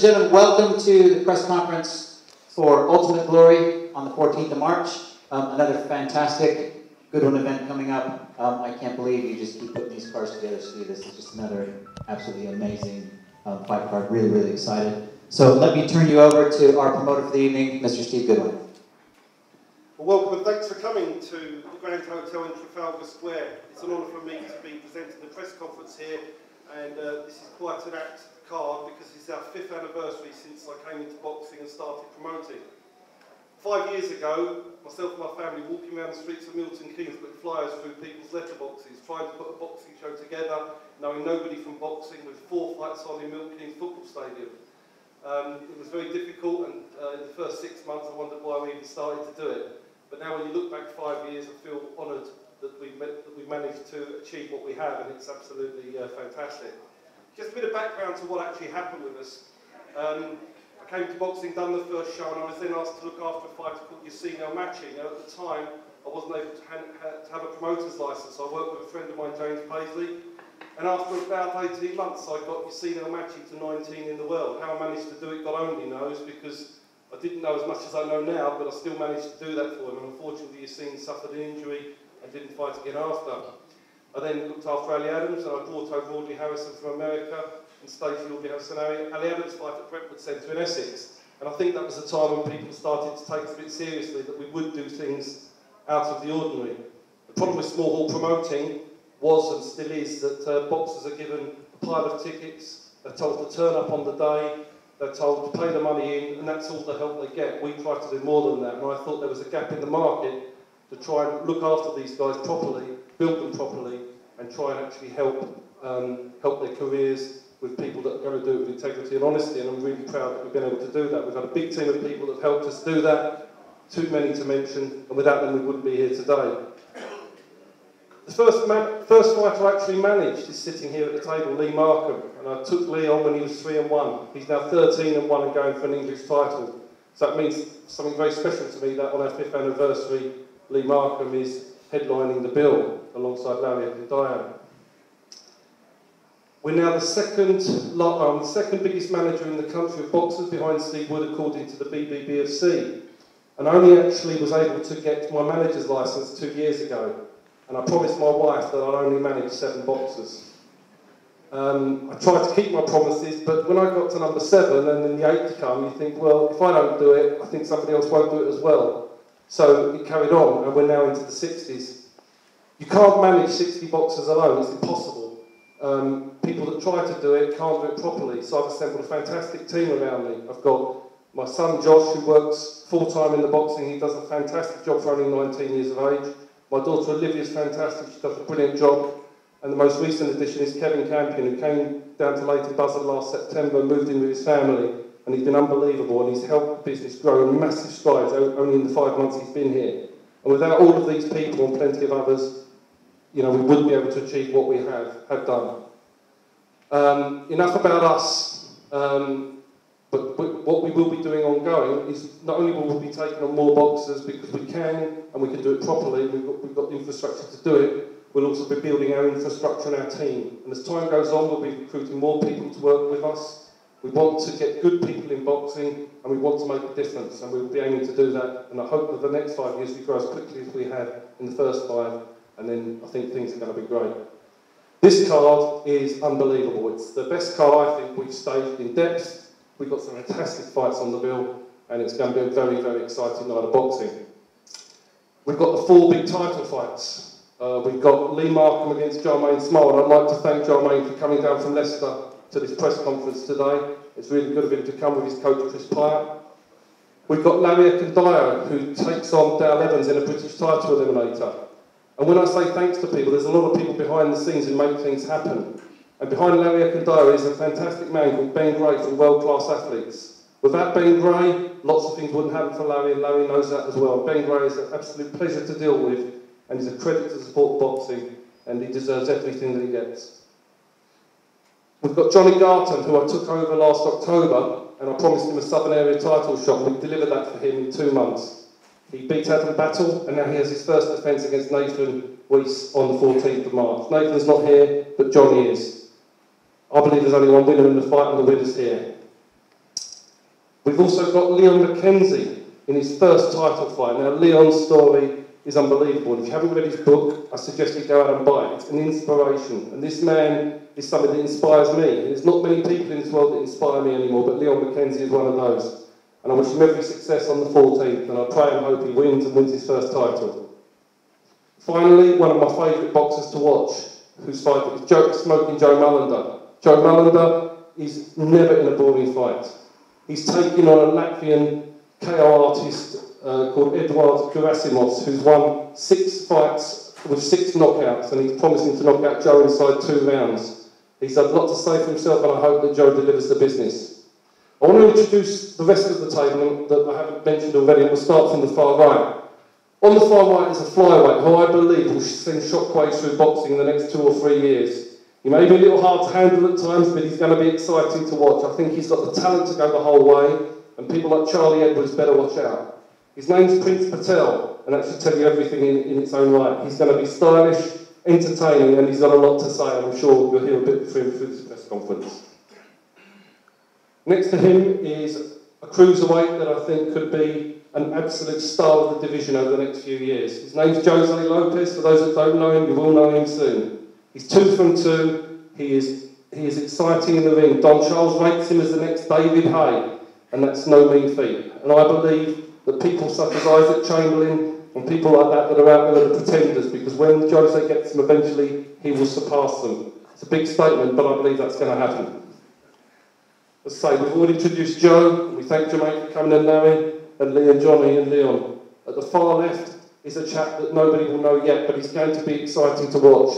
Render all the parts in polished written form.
and gentlemen, welcome to the press conference for Ultimate Glory on the 14th of March. Another fantastic Goodwin event coming up. I can't believe you just keep putting these cars together, Steve. This is just another absolutely amazing fight card. Really, really excited. So let me turn you over to our promoter for the evening, Mr. Steve Goodwin. Well, welcome and thanks for coming to the Grand Hotel in Trafalgar Square. It's an honour for me to be presenting the press conference here, and this is quite an apt card because it's our 5th anniversary since I came into boxing and started promoting. 5 years ago, myself and my family walking around the streets of Milton Keynes putting flyers through people's letterboxes, trying to put a boxing show together, knowing nobody from boxing, with 4 fights on in Milton Keynes football stadium. It was very difficult, and in the first 6 months I wondered why we even started to do it. But now when you look back 5 years, I feel honoured that we managed to achieve what we have, and it's absolutely fantastic. Just a bit of background to what actually happened with us. I came to boxing, done the first show, and I was then asked to look after a fighter called Yacine Matching. Now at the time, I wasn't able to have a promoter's licence, so I worked with a friend of mine, James Paisley, and after about 18 months, I got Yacine Matching to 19 in the world. How I managed to do it, God only knows, because I didn't know as much as I know now, but I still managed to do that for him, and unfortunately Yacine suffered an injury and didn't fight again after. I then looked after Ali Adams, and I brought over Audley Harrison from America, and Stacey Audley Harrison and Ali Adams fight at Brentwood Centre in Essex. And I think that was the time when people started to take us a bit seriously, that we would do things out of the ordinary. The problem with small hall promoting was and still is that boxers are given a pile of tickets, they're told to turn up on the day, they're told to pay the money in, and that's all the help they get. We try to do more than that, and I thought there was a gap in the market to try and look after these guys properly, build them properly, and try and actually help their careers with people that are going to do it with integrity and honesty, and I'm really proud that we've been able to do that. We've had a big team of people that have helped us do that, too many to mention, and without them we wouldn't be here today. The first fighter I actually managed is sitting here at the table, Lee Markham, and I took Lee on when he was 3-1. He's now 13-1 and going for an English title. So that means something very special to me that on our 5th anniversary, Lee Markham is headlining the bill alongside Larry and Diane. We're now the second biggest manager in the country of boxers behind Steve Wood according to the BBBFC, and I only actually was able to get my manager's licence 2 years ago, and I promised my wife that I'd only manage 7 boxers. I tried to keep my promises, but when I got to number 7 and then the 8 to come, you think, well, if I don't do it, I think somebody else won't do it as well. So it carried on, and we're now into the 60s. You can't manage 60 boxers alone, it's impossible. People that try to do it can't do it properly, so I've assembled a fantastic team around me. I've got my son Josh, who works full-time in the boxing. He does a fantastic job for only 19 years of age. My daughter Olivia's fantastic, she does a brilliant job. And the most recent addition is Kevin Campion, who came down to Leighton Buzzard last September, moved in with his family, and he's been unbelievable, and he's helped the business grow in massive strides only in the 5 months he's been here. And without all of these people and plenty of others, you know, we wouldn't be able to achieve what we have done. Enough about us, but what we will be doing ongoing is not only will we be taking on more boxers because we can and we can do it properly, we've got the infrastructure to do it, we'll also be building our infrastructure and our team. And as time goes on, we'll be recruiting more people to work with us. We want to get good people in boxing, and we want to make a difference, and we'll be aiming to do that. And I hope that the next 5 years we grow as quickly as we have in the first 5, and then I think things are going to be great. This card is unbelievable. It's the best card I think we've staged in depth. We've got some fantastic fights on the bill, and it's going to be a very, very exciting night of boxing. We've got the 4 big title fights. We've got Lee Markham against Jemaine Small, and I'd like to thank Jermaine for coming down from Leicester to this press conference today. It's really good of him to come with his coach Chris Pyatt. We've got Larry Akindayo, who takes on Dale Evans in a British title eliminator. And when I say thanks to people, there's a lot of people behind the scenes who make things happen. And behind Larry Akindayo is a fantastic man called Ben Gray from World Class Athletes. Without Ben Gray, lots of things wouldn't happen for Larry, and Larry knows that as well. Ben Gray is an absolute pleasure to deal with, and he's a credit to support boxing, and he deserves everything that he gets. We've got Johnny Garton, who I took over last October, and I promised him a Southern Area title shot, and we delivered that for him in 2 months. He beat Adam Battle, and now he has his first defence against Nathan Weiss on the 14th of March. Nathan's not here, but Johnny is. I believe there's only one winner in the fight, and the winner's here. We've also got Leon McKenzie in his first title fight. Now, Leon's story is unbelievable. If you haven't read his book, I suggest you go out and buy it. It's an inspiration. And this man is somebody that inspires me. There's not many people in this world that inspire me anymore, but Leon McKenzie is one of those. And I wish him every success on the 14th, and I pray and hope he wins and wins his first title. Finally, one of my favourite boxers to watch, who's fighting, is smoking Joe Mullender. Joe Mullender is never in a boring fight. He's taking on a Latvian KO artist called Eduards Gerasimos, who's won 6 fights with 6 knockouts, and he's promising to knock out Joe inside 2 rounds. He's had a lot to say for himself, and I hope that Joe delivers the business. I want to introduce the rest of the table that I haven't mentioned already, and we'll start from the far right. On the far right is a flyweight who I believe will send shockwaves through boxing in the next 2 or 3 years. He may be a little hard to handle at times, but he's going to be exciting to watch. I think he's got the talent to go the whole way, and people like Charlie Edwards better watch out. His name's Prince Patel, and that should tell you everything in its own right. He's going to be stylish, entertaining, and he's got a lot to say, and I'm sure you'll hear a bit from him through this press conference. Next to him is a cruiserweight that I think could be an absolute star of the division over the next few years. His name's Jose Lopez. For those that don't know him, you will know him soon. He's 2 from 2. He is exciting in the ring. Don Charles rates him as the next David Hay, and that's no mean feat. And I believe that people such as Isaac Chamberlain and people like that are out there are the pretenders, because when Jose gets them, eventually he will surpass them. It's a big statement, but I believe that's going to happen. As I say, we've already introduced Joe. We thank Jemaine for coming and knowing, and Lee and Johnny and Leon. At the far left is a chap that nobody will know yet, but he's going to be exciting to watch.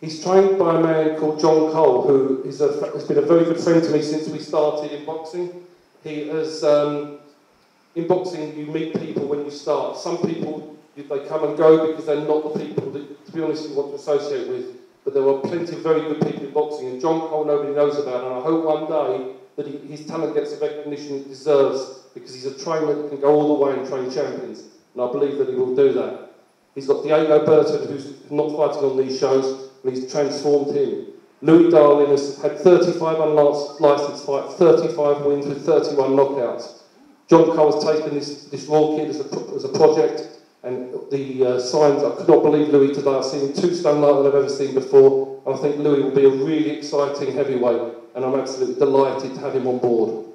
He's trained by a man called John Cole, who has been a very good friend to me since we started in boxing. He has, in boxing, you meet people when you start. Some people, they come and go because they're not the people that, to be honest, you want to associate with. But there are plenty of very good people in boxing, and John Cole nobody knows about, and I hope one day that his talent gets the recognition it deserves, because he's a trainer that can go all the way and train champions, and I believe that he will do that. He's got Diego Burton, who's not fighting on these shows, and he's transformed him. Louis Darling has had 35 unlicensed fights, 35 wins with 31 knockouts. John Cole has taken this raw kid as a project, and the signs, I could not believe Louis today. I've seen him 2 stone lighter than I've ever seen before. And I think Louis will be a really exciting heavyweight, and I'm absolutely delighted to have him on board.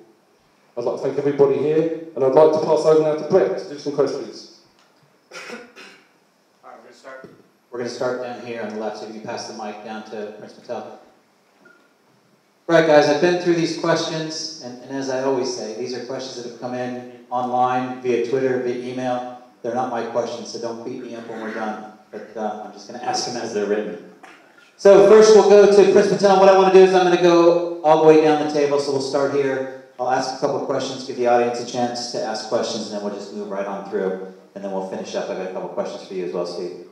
I'd like to thank everybody here, and I'd like to pass over now to Brett to do some questions. All right, we're going to start down here on the left, so if you pass the mic down to Prince Patel. Right, guys, I've been through these questions, and as I always say, these are questions that have come in online, via Twitter, via email. They're not my questions, so don't beat me up when we're done. But I'm just going to ask them as they're written. So first we'll go to Prince Patel. What I want to do is I'm going to go all the way down the table, so we'll start here. I'll ask a couple of questions, give the audience a chance to ask questions, and then we'll just move right on through. And then we'll finish up. I've got a couple of questions for you as well, Steve.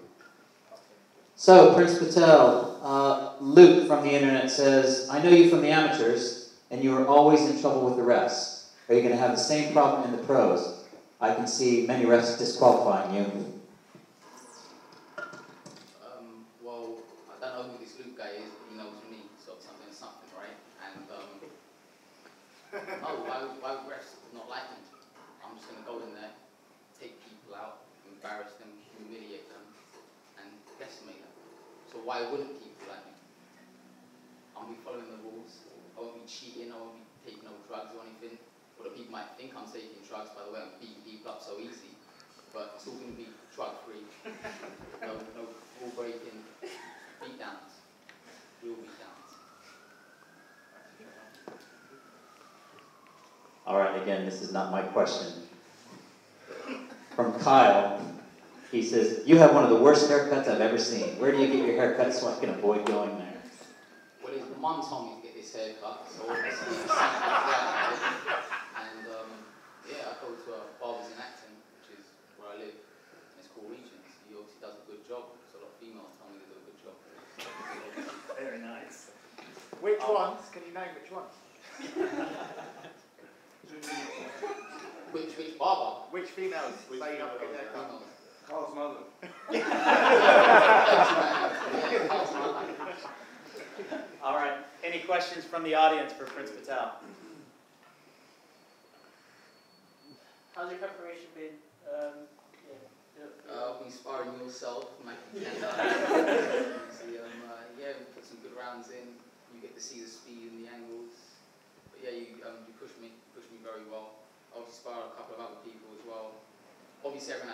So, Prince Patel, Luke from the internet says, I know you from the amateurs, and you are always in trouble with the refs. Are you going to have the same problem in the pros? I can see many refs disqualifying you. Well, I don't know who this Luke guy is, but he knows me, so something, right? And, why would refs not like him? I'm just going to go in there, take people out, embarrass them, humiliate them, and decimate them. So why wouldn't people like me? I'll be following the rules, I won't be cheating, I won't be taking no drugs or anything. Or the people might think I'm taking drugs, by the way, I'm beating people up so easy. But it's all going to be drug-free. No rule breaking, beat-downs. Real beat-downs. All right, again, this is not my question. From Kyle, he says, you have one of the worst haircuts I've ever seen. Where do you get your haircut so I can avoid going there? Well, his mum told me to get this haircut, so obviously it's something like that. I go to a Barbers in Acton, which is where I live, and it's called Regents. He obviously does a good job, so a lot of females tell me they do a good job. Very nice. Which ones? Can you name which ones? Which barber? Which females say you have a good haircut? Carl's mother. All right. Any questions from the audience for Prince Patel?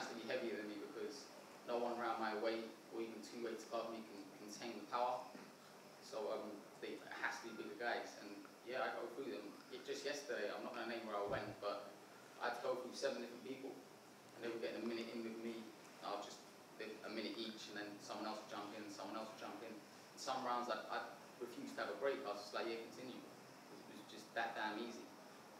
has to be heavier than me because no one around my weight or even 2 weights above me can contain the power. So it has to be bigger guys. And yeah, I go through them. Just yesterday, I'm not going to name where I went, but I had to go through 7 different people, and they were getting a minute in with me. I'll just did a minute each, and then someone else would jump in, someone else would jump in. In some rounds, I refused to have a break. I was just like, yeah, continue. It was just that damn easy,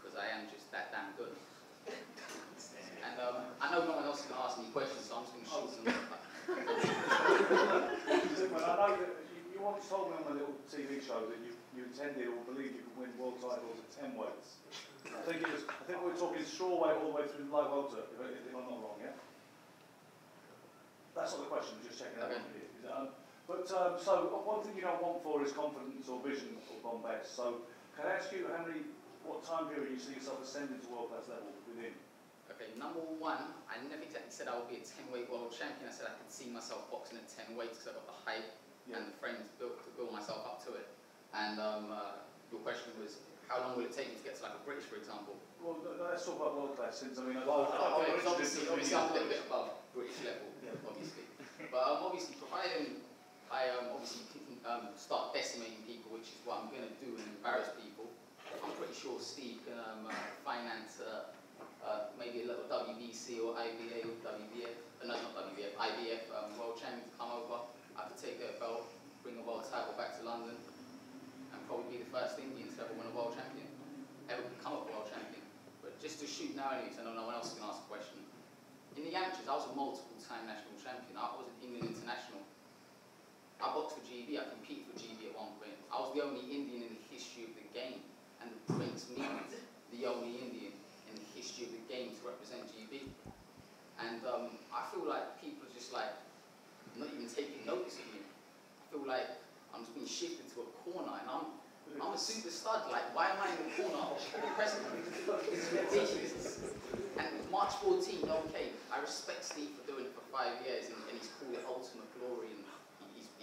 because I am just that damn good. And I know no one else is going to ask me questions, so I'm just going to shoot them. I know that you once told me on a little TV show that you intended or believed you could win world titles at 10 weights. I think we were talking straw weight all the way through low welter, if I'm not wrong, yeah? That's not the question, just checking out. Okay. So one thing you don't want for is confidence or vision of on best. So can I ask you what time period you see yourself ascending to world class level within? Okay, number one, I never exactly said I would be a 10-weight world champion. I said I could see myself boxing at 10 weights because I've got the height and the frame to build myself up to it. And your question was, how long will it take me to get to like a British, for example? Well, let's talk about world class since, I mean, obviously I'm a little bit above British level, obviously. But obviously, providing I obviously start decimating people, which is what I'm going to do and embarrass people, I'm pretty sure Steve can finance maybe a little WBC or IBA or WBF, no, not WBF, IBF world champion to come over. I could take their belt, bring a world title back to London, and probably be the first Indian to ever win a world champion, ever become a world champion. But just to shoot now, anyways, I know no one else can ask a question. In the amateurs, I was a multiple-time national champion. I was an Indian international. I boxed for GB, I competed for GB at one point. I was the only Indian in the history of the game, and the Prince means the only Indian in the history of the game to represent GB. And I feel like people are just like, not even taking notice of me. I feel like I'm just being shifted to a corner, and I'm a super stud. Like, why am I in the corner of the president? It's ridiculous. And March 14, okay, I respect Steve for doing it for 5 years, and he's called it Ultimate Glory, and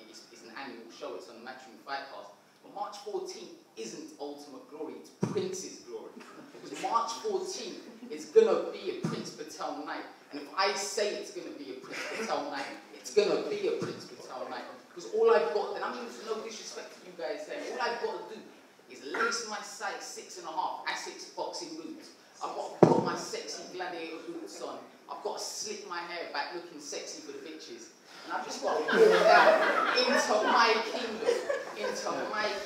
it's an annual show, it's on the Matchroom Fight Pass. But March 14 isn't Ultimate Glory, it's Prince's Glory. Because March 14 is going to be a Prince Patel night. And if I say it's going to be a Prince Patel night, it's going to be a Prince Patel night. Because all I've got, and I mean no disrespect to you guys there, all I've got to do is lace my size 6.5 Asics boxing boots. I've got to put my sexy gladiator boots on. I've got to slip my hair back looking sexy for the bitches. And I've just got to walk down into my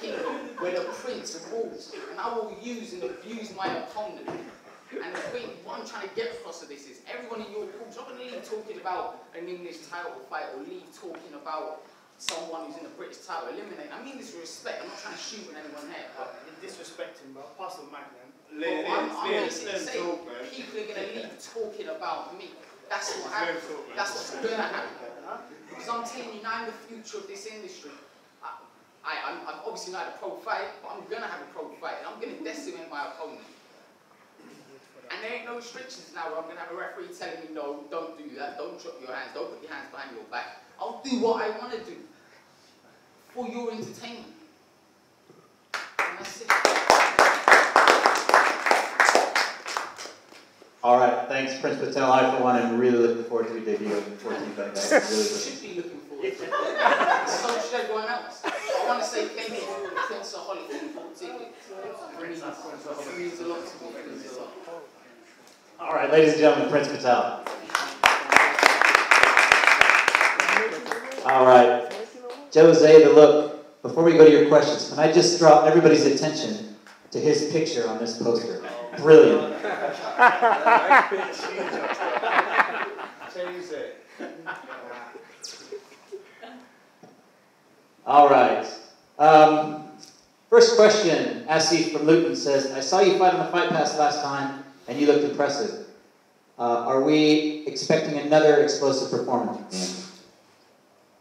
kingdom, where the Prince rules. And I will use and abuse my opponent. And the thing, what I'm trying to get across of this is, everyone in your course, I'm not going to leave talking about an English title fight or leave talking about someone who's in a British title, eliminate. I mean this with respect, I'm not trying to shoot with anyone here. But you're disrespecting, bro. Pass the mic, man. I'm basically saying, people are going to leave talking about me. That's what happens. That's what's going to happen. Because I'm telling you, now I'm the future of this industry. I'm obviously not a pro fight, but I'm going to have a pro fight, and I'm going to decimate my opponent. And there ain't no restrictions now where I'm going to have a referee telling me, no, don't do that, don't drop your hands, don't put your hands behind your back. I'll do what I want to do for your entertainment. And that's it. All right, thanks, Prince Patel. I, for one, am really looking forward to your debut on the 14th. You should be looking forward to it. So should everyone else. I want to say thank you to Prince of Holly for the full ticket. It means a lot to me. It means a lot. All right, ladies and gentlemen, Prince Patel. All right. Jose, the look. Before we go to your questions, can I just draw everybody's attention to his picture on this poster? Brilliant. All right. First question, Asif from Luton says, I saw you fight on the Fight Pass last time, and you looked impressive. Are we expecting another explosive performance?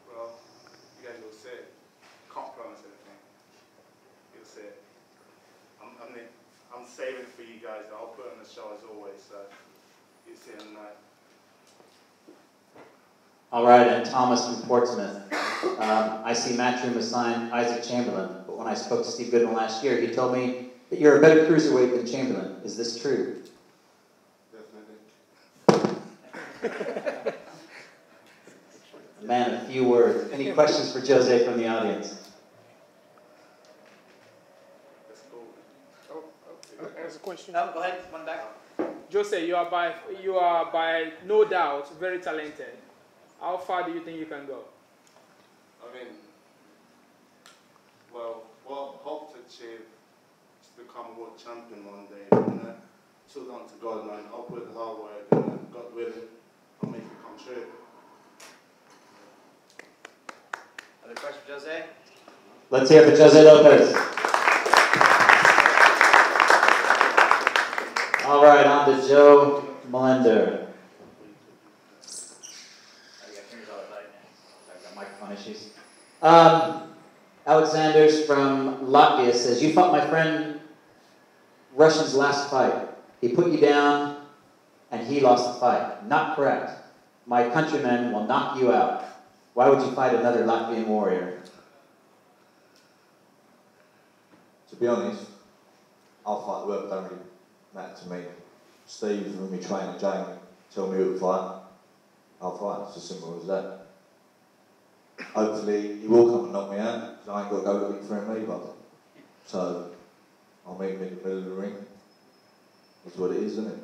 Well, you guys will see it. Can't promise anything. You'll see it. I'm saving for you guys. I'll put on the show as always, so you'll see it tonight. All right, and Thomas from Portsmouth. I see Matchroom assigned Isaac Chamberlain, but when I spoke to Steve Goodwin last year, he told me that you're a better cruiserweight than Chamberlain. Is this true? Definitely. A man of few words. Any questions for Jose from the audience? There's a question. No, go ahead, one back. Jose, you are by no doubt very talented. How far do you think you can go? I mean, well, what I hope to achieve is to become a world champion one day. And it's all down to God, man. I'll put the hard work and God willing, I'll make it come true. Other question for Jose? Let's hear it for Jose Lopez. All right, on to Joe Melender. I've got microphone issues. Alexander's from Latvia says, you fought my friend Russian's last fight. He put you down and he lost the fight. Not correct. My countrymen will knock you out. Why would you fight another Latvian warrior? To be honest, I'll fight whoever don't really matter to me. Steve, when we train at Jamie, tell me who to fight. I'll fight. It's as simple as that. Hopefully, he will come and knock me out, because I ain't got to go looking for him either. So, I'll meet him in the middle of the ring. That's what it is, isn't it?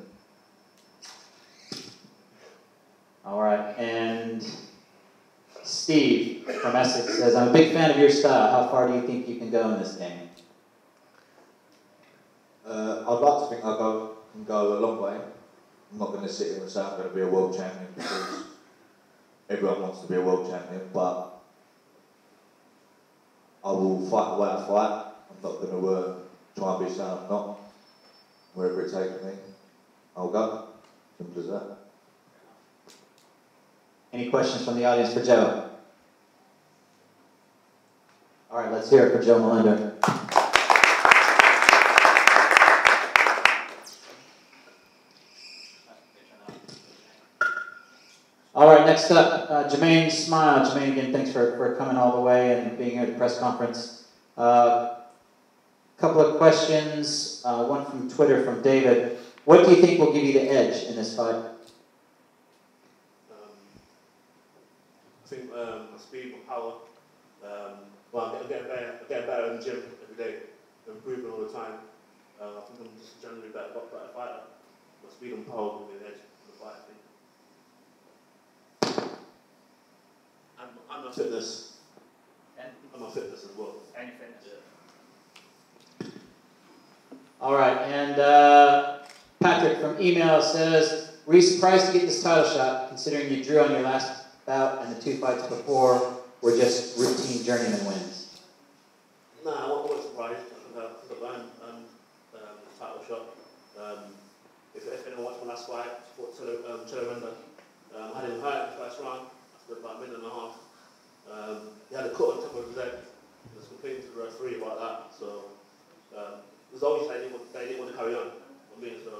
All right, and Steve from Essex says, I'm a big fan of your style. How far do you think you can go in this game? I'd like to think I can go a long way. I'm not going to sit here and say I'm going to be a world champion, because everyone wants to be a world champion, but I will fight the way I fight. I'm not going to try and be someone I'm not. Wherever it takes me, I'll go. Simple as that. Any questions from the audience for Joe? All right, let's hear it for Joe Melender. All right, next up, Jemaine Small. Jemaine, again, thanks for coming all the way and being here at the press conference. Couple of questions, one from Twitter from David. What do you think will give you the edge in this fight? I think speed and power. Well, I'm getting better in the gym every day, improving all the time. I think I'm just generally better fighter. But speed and power will be the edge in the fight, I think. And my fitness. And my fitness as well. And your fitness. Yeah. All right, and Patrick from email says, were you surprised to get this title shot, considering you drew on your last bout and the two fights before were just routine journeyman wins? No, I wasn't surprised. I think I earned the title shot. If anyone watched my last fight, I fought Chamberlain. I had him hurt in the first round. I spent about a minute and a half. He had a cut on top of his leg. He was complaining to the referee about that. So it was obvious they didn't want to carry on. I mean, so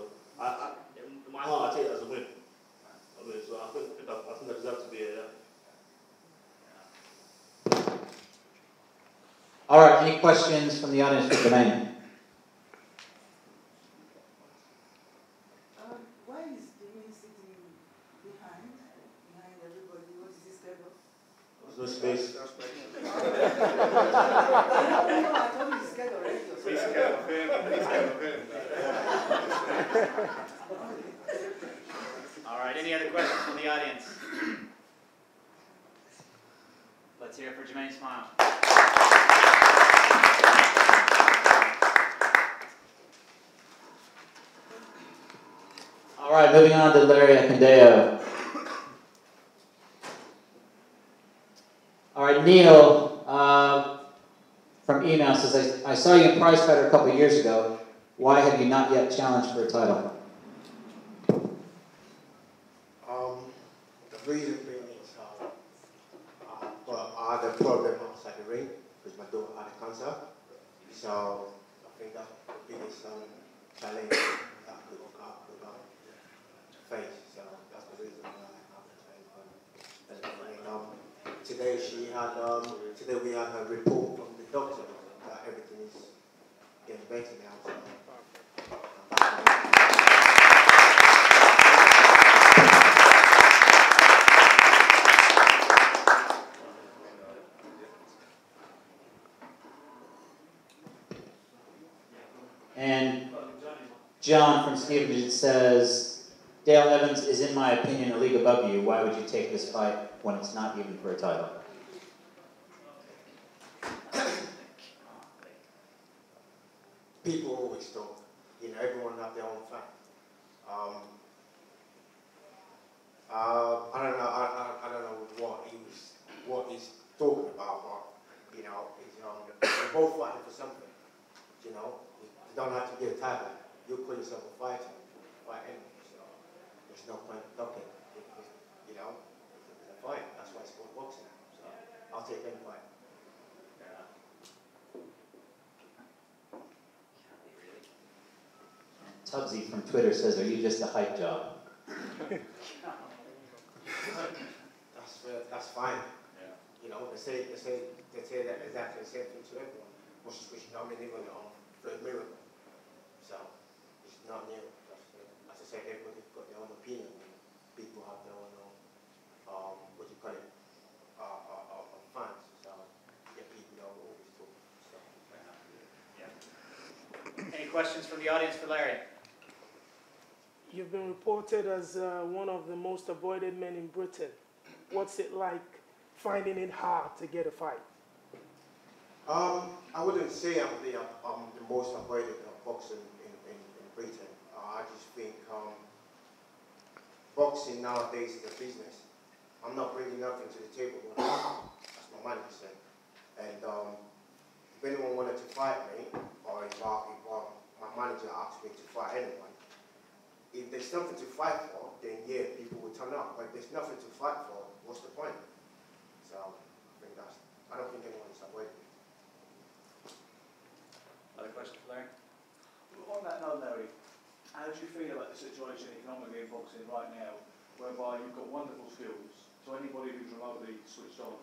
in my heart, I take that as a win. I mean, so I think I deserve to be here. Yeah. All right, any questions from the audience for Jemaine? Why is Jemaine sitting behind everybody? What is his schedule? There's no space. No, I told you his schedule already. He's scared of him. He's scared of him. All right, any other questions from the audience? Let's hear it for Jemaine Small. All right, moving on to Larry Acandeo. All right, Neil from email says, I saw you in Prize Fighter a couple of years ago. Why have you not yet challenged for a title? The reason being is well, I had a problem outside the ring because my daughter had a cancer. So I think that's the biggest challenge that I could face. So that's the reason why I haven't changed. Today we had a report from the doctor that everything is getting better now. So. John from Stevenage says, Dale Evans is, in my opinion, a league above you. Why would you take this fight when it's not even for a title? People always talk. You know, everyone have their own fan. I don't know what he's talking about, but you know, we're both fighting for something. You know, you don't have to be a title. You call yourself a fighter, fight anyway. So there's no point talking. You know, it's a fight. That's why it's called boxing. So I'll take any fight. Tubbsy from Twitter says, are you just a hype job? That's fine. Yeah. You know, they say that exactly the same thing to everyone. Most especially now, even on Floyd Miracle. So it's not new. As I said, everybody's got their own opinion. People have their own what do you call it? Fans. So yeah, people don't always talk. So. Yeah. Any questions from the audience for Larry? You've been reported as one of the most avoided men in Britain. What's it like finding it hard to get a fight? I wouldn't say I'm the most avoided boxer in Britain. I just think boxing nowadays is a business. I'm not bringing nothing to the table. That's my manager said. And if anyone wanted to fight me, or if my manager asked me to fight anyone, if there's something to fight for, then yeah, people will turn up. But if there's nothing to fight for, what's the point? So I don't think anyone's avoiding me. Other question for Larry? On that note, Larry, how do you feel about the situation economically in boxing right now, whereby you've got wonderful skills, so anybody who's remotely switched on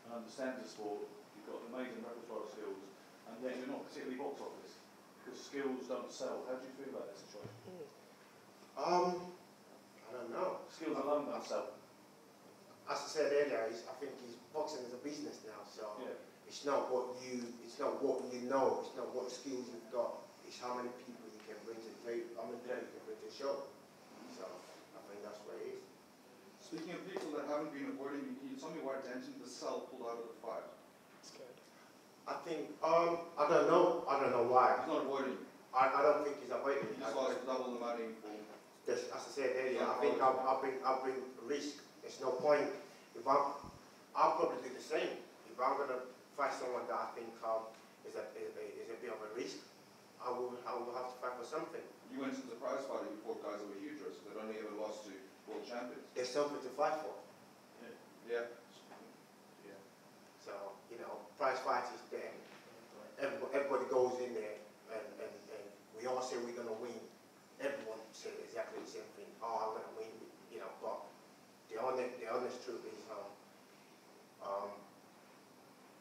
and understands the sport, you've got amazing repertoire of skills, and yet you're not particularly box office, because skills don't sell. How do you feel about that situation? I don't know. Skills alone don't sell. As I said earlier, I think boxing is a business now, so yeah. It's not what you know, it's not what skills you've got, it's how many people you can bring to the table, how many people you can bring to the show. So I think that's what it is. Speaking of people that haven't been avoiding you, can you tell me why Denton Vassell pulled out of the fight? I think I don't know why. He's not avoiding you. I don't think he's avoiding. He just lost double the money for. As I said earlier, I think I'll bring risk. There's no point. I'll probably do the same. If I'm gonna fight someone that I think is a bit of a risk, I will have to fight for something. You went into the prize fighting before guys that were huge risks that only ever lost to world champions. There's something to fight for. Yeah. So you know, prize fight is there. Everybody goes in there, and we all say we're gonna win. Everyone said exactly the same thing. Oh, I'm gonna win, you know. But the honest truth is,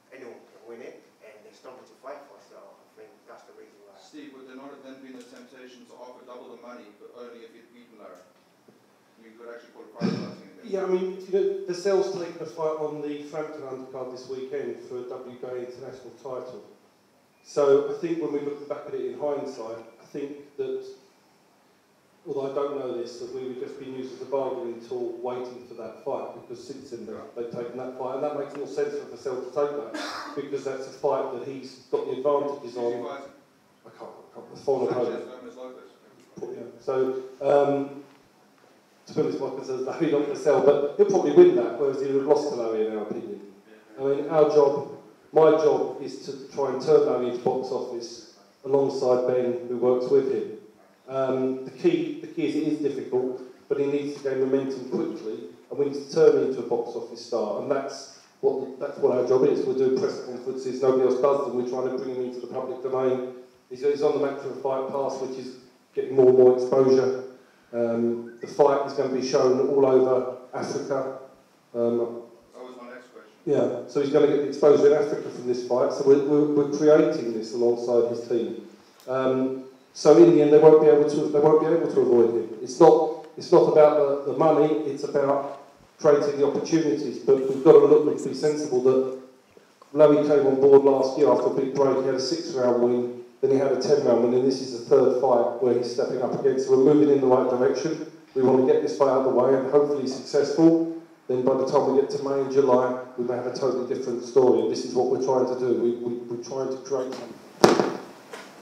anyone can win it, and there's something to fight for. So I think that's the reason why. Steve, would there not have then been a temptation to offer double the money, but only if you'd beaten Larry? You could actually put a prize fighting in there. Yeah, I mean, you know, Vassell's taken a fight on the Frampton undercard this weekend for a WBA international title. So I think when we look back at it in hindsight, I think that, although I don't know this, that we would just be used as a bargaining tool waiting for that fight, because since then they've taken that fight, and that makes more sense for Vassell to take that, because that's a fight that he's got the advantages on. I can't, the foreign opponent. So, to be honest, my concern is Larry, not Vassell, but he'll probably win that, whereas he would have lost to Larry in our opinion. I mean, my job is to try and turn Larry into box office alongside Ben, who works with him. The key is it is difficult, but he needs to gain momentum quickly, and we need to turn him into a box office star, and that's what our job is. We're doing press conferences, nobody else does them. We're trying to bring him into the public domain. He's on the Match of the Fight Pass, which is getting more and more exposure. The fight is going to be shown all over Africa. That was my next question. Yeah, so he's going to get the exposure in Africa from this fight. So we're creating this alongside his team. So in the end, they won't be able to avoid him. It's not about the money. It's about creating the opportunities. But we've got to look and be sensible that Larry came on board last year after a big break. He had a 6-round win. Then he had a 10-round win, and this is the third fight where he's stepping up against. So we're moving in the right direction. We want to get this fight out of the way and hopefully successful. Then by the time we get to May and July, we may have a totally different story. And this is what we're trying to do. We're trying to create something.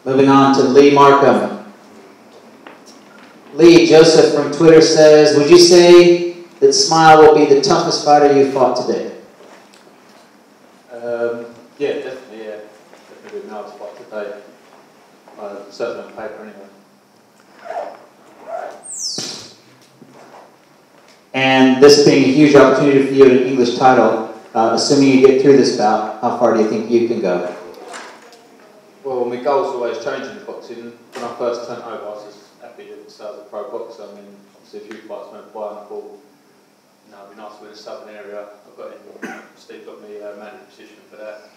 Moving on to Lee Markham. Lee, Joseph from Twitter says, would you say that Smile will be the toughest fighter you fought today? Yeah, definitely, yeah. Definitely be the hardest fight today. Certainly on paper anyway. And this being a huge opportunity for you in an English title, assuming you get through this bout, how far do you think you can go? Well, my goal's always changing in boxing. When I first turned over, I was just happy to start as a pro boxer. I mean, obviously a few fights went by and I thought, you know, it'd be nice to win a southern area. I got in, Steve got me a manager position for that.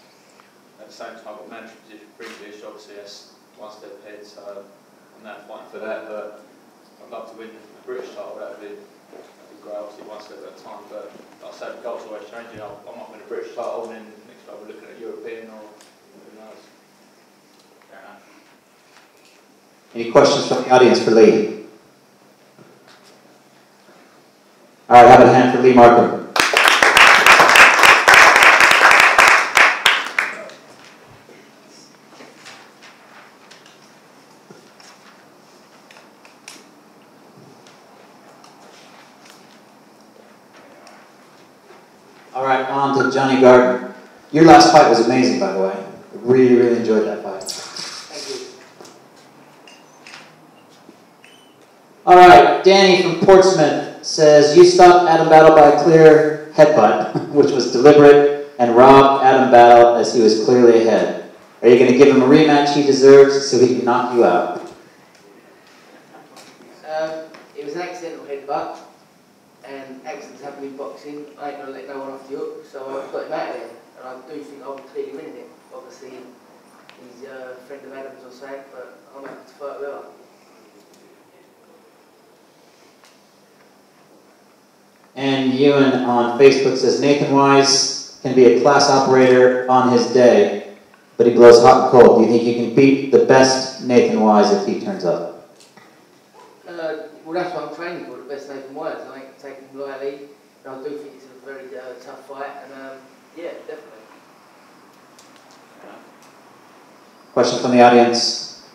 At the same time, I got manager position for English. Obviously, that's one step ahead, so I'm now fighting for that. But I'd love to win a British title. That'd be great. Obviously, one step at a time. But like I say, the goal's always changing. I might win a British title, and then next time we're looking at European or who knows. Fair enough. Any questions from the audience for Lee? All right, have a hand for Lee Markham. All right, on to Johnny Gardner. Your last fight was amazing, by the way. I really, really enjoyed that fight. Thank you. All right, Danny from Portsmouth says, you stopped Adam Battle by a clear headbutt, which was deliberate, and robbed Adam Battle as he was clearly ahead. Are you going to give him a rematch he deserves so he can knock you out? It was an accidental headbutt, and accidents happen in boxing. I ain't going to let no one off the hook, so I got him out of there. And I do think I'll clearly win it. Obviously, he's a friend of Adam's or something, but I'm happy to fight well. And Ewan on Facebook says, Nathan Wise can be a class operator on his day, but he blows hot and cold. Do you think you can beat the best Nathan Wise if he turns up? Well, that's what I'm training for, the best Nathan Wise. I ain't taking him lightly, and I do think it's a very tough fight, and yeah, definitely. Question from the audience?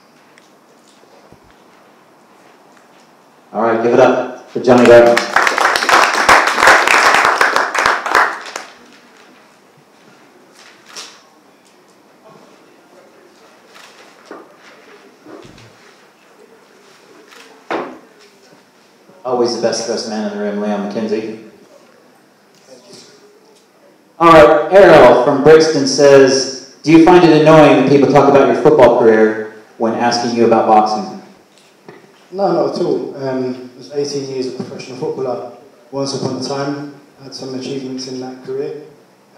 All right, give it up for Johnny Gardner. Always the best dressed man in the room, Leon McKenzie. All right, Errol from Brixton says, do you find it annoying that people talk about your football career when asking you about boxing? No, not at all. I was 18 years a professional footballer. Once upon a time, I had some achievements in that career.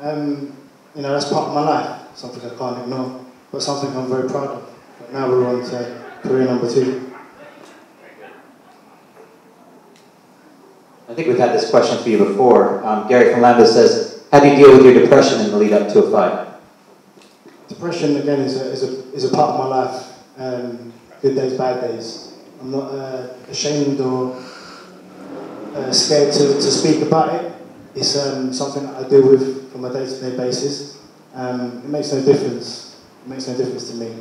You know, that's part of my life, something I can't ignore, but something I'm very proud of. But now we're on to career number 2. I think we've had this question for you before. Gary from Lambda says, how do you deal with your depression in the lead up to a fight? Depression, again, is a part of my life. Good days, bad days. I'm not ashamed or scared to speak about it. It's something that I deal with on a day-to-day basis. It makes no difference. It makes no difference to me.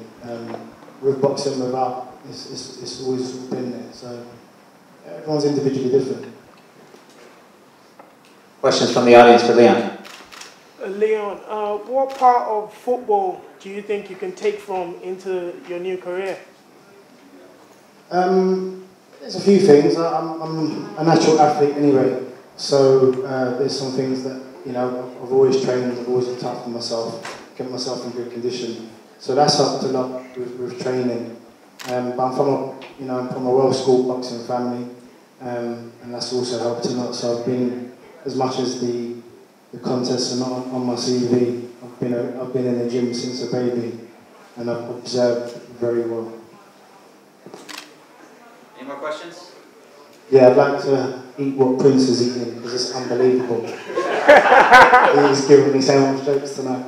With boxing, without, it's always been there. So everyone's individually different. Questions from the audience for Leon. Leon, what part of football do you think you can take from into your new career? There's a few things. I'm a natural athlete anyway, so there's some things that, you know, I've always trained, I've always looked after myself, kept myself in good condition. So that's helped a lot with training. But I'm from a well-schooled boxing family, and that's also helped a lot. So I've been, as much as the contests are not on my CV, I've been in the gym since a baby, and I've observed very well. Any more questions? Yeah, I'd like to eat what Prince is eating, because it's unbelievable. He's giving me so much jokes tonight.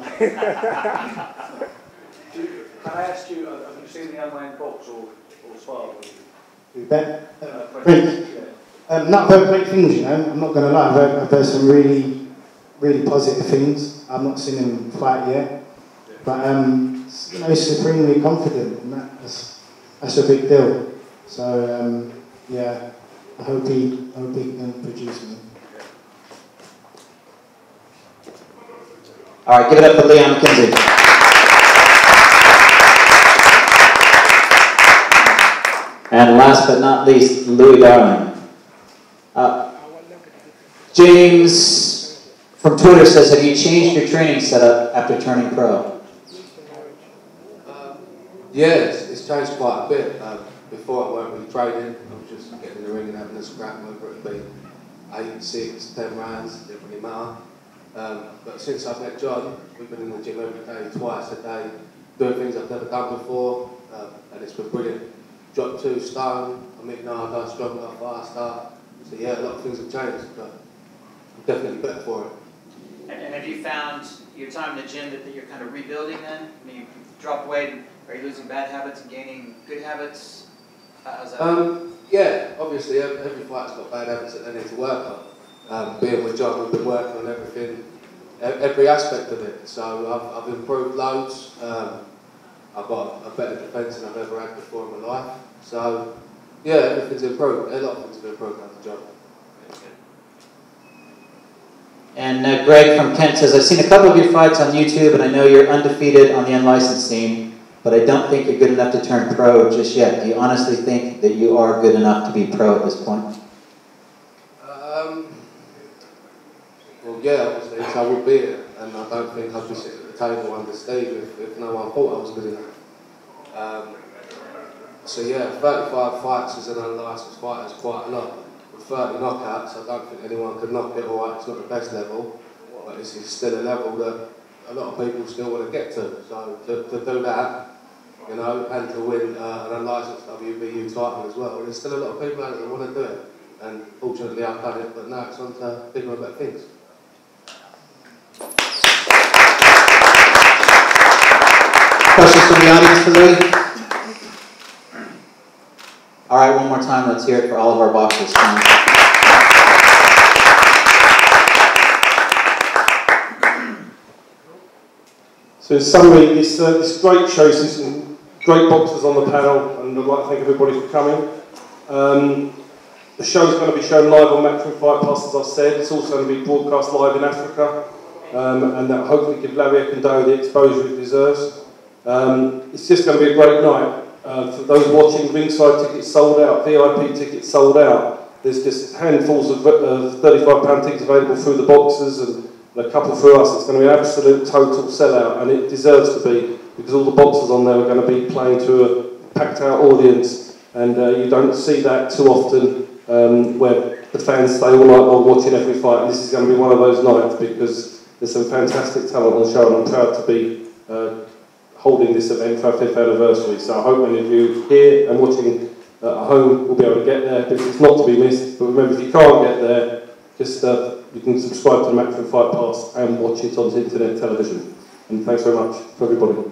Can I ask you, I'm just hand-to-hand box or spar? Who bet? Prince. Yeah. Not very great things, you know. I'm not going to lie. I've heard some really, really positive things. I've not seen him fight yet, but you know, he's supremely confident, and that's a big deal. So yeah, I hope he can produce me. All right, give it up for Leon McKenzie. And last but not least, Louis Darling. James from Twitter says, have you changed your training setup after turning pro? Yes, it's changed quite a bit. Before I weren't really training, I was just getting in the ring and having a scrap, whether it be 8, 6, 10 rounds, didn't really matter. But since I've met John, we've been in the gym every day, twice a day, doing things I've never done before, and it's been brilliant. Dropped 2 stone, I mean, now I've done stronger, faster. So yeah, a lot of things have changed, but I'm definitely better for it. And have you found your time in the gym that you're kind of rebuilding then? I mean, you've dropped weight, are you losing bad habits and gaining good habits? How's that? Yeah, obviously every fight's got bad habits that they need to work on. Being with John, we've been working on everything, every aspect of it. So I've improved loads. I've got a better defence than I've ever had before in my life. So yeah, everything's improved. A lot of things have improved after John. And Greg from Kent says, I've seen a couple of your fights on YouTube, and I know you're undefeated on the unlicensed scene, but I don't think you're good enough to turn pro just yet. Do you honestly think that you are good enough to be pro at this point? Well, yeah, obviously, so I would be here, and I don't think I'd be sitting at the table under Steve if no one thought I was good enough. So yeah, 35 fights as an unlicensed fighter is quite a lot. With 30 knockouts, I don't think anyone could knock it. All right, it's not the best level, but it's still a level that a lot of people still want to get to. So to do that, you know, and to win an unlicensed WBU title as well, there's still a lot of people out there that want to do it. And fortunately, I've done it, but now it's on to bigger and better things. Questions from the audience for Louis? All right, one more time, let's hear it for all of our boxers. So in summary, this great show, some great boxers on the panel, and I'd like to thank everybody for coming. The show's going to be shown live on Matchroom Fight Pass, as I said. It's also going to be broadcast live in Africa, and that hopefully give Larry Okundayo the exposure he deserves. It's just going to be a great night. For those watching, ringside tickets sold out, VIP tickets sold out. There's just handfuls of £35 tickets available through the boxers and a couple through us. It's going to be an absolute total sellout, and it deserves to be, because all the boxers on there are going to be playing to a packed out audience, and you don't see that too often where the fans stay all night while watching every fight, and this is going to be one of those nights because there's some fantastic talent on the show, and I'm proud to be holding this event for our 5th anniversary. So I hope many of you here and watching at home will be able to get there, because it's not to be missed. But remember, if you can't get there, just you can subscribe to the Matchroom Fight Pass and watch it on internet television. And thanks very much for everybody.